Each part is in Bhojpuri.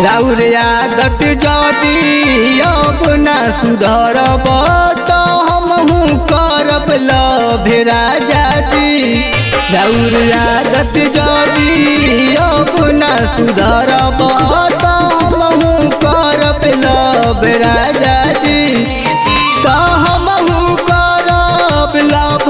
राउर आदत जदी अब ना सुधरब तो हमहू करब लव राजा जी। राउर आदत जदी अब ना सुधरब तो हमहू करब लव राजा जी। तो हमहू करब लव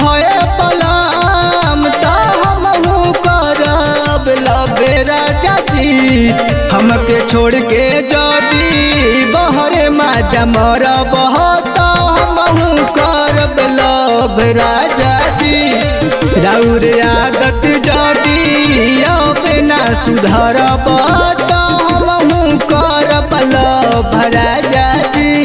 पलाम तो हमहू करब लव राजा जी। हमके छोड़ के जदी बहरे माजा मरब तो हमहू करब लव राजा जी। राउर आदत जदी अब ना सुधरब तो हमहू करब लव राजा जी।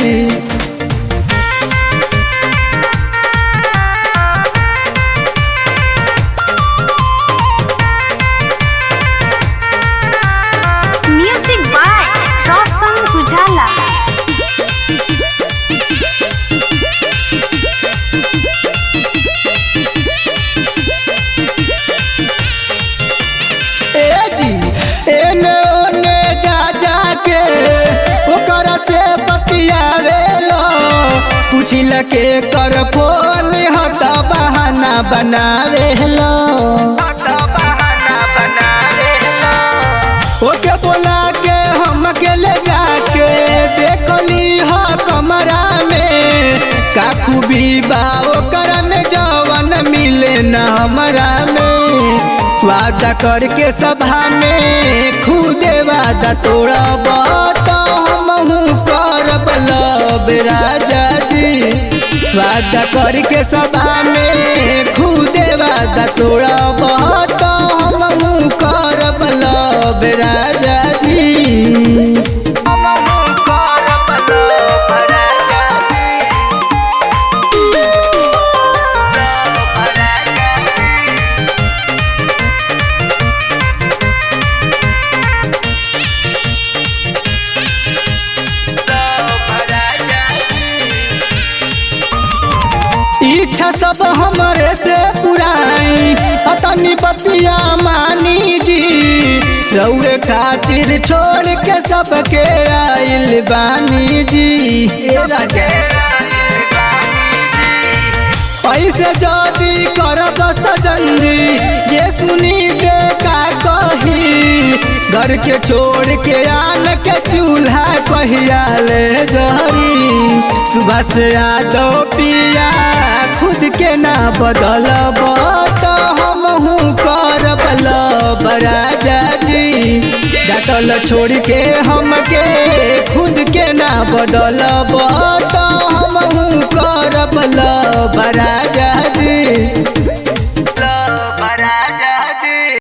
म्यूजिक बाय रोशन उजाला। एने ओने जा जाके ओकरा से बतियावेलो पूछिल के कर फोन हट बहाना बनावेलो। ओके बोला के हम ले जाके देखली ह कमरा में का खूबी बा ओकरा में जवन मिले न हमरा में। वादा करके सभा में खुदे वादा तोड़ब तो हमहू करब लव राजा जी। वादा करके सभा में खुदे वादा तोड़ब तो हमहू करब लव राजा जी। इच्छा सब हमरे से पुराई अतनी बतिया मानी जी। रउए खातिर छोड़ के सबके आइल बानी जी। ऐसे जदी करब सजन जी जे सुनी दे का कही। घर के छोड़ के आन के चूल्हा कहिया ले जहरी। सुबह से यादो पिया खुद के ना बदलब तो हमहू करब लव राजा जी। डटल छोड़ के हमके खुद के ना बदलब तो हमहू करब लव राजा जी।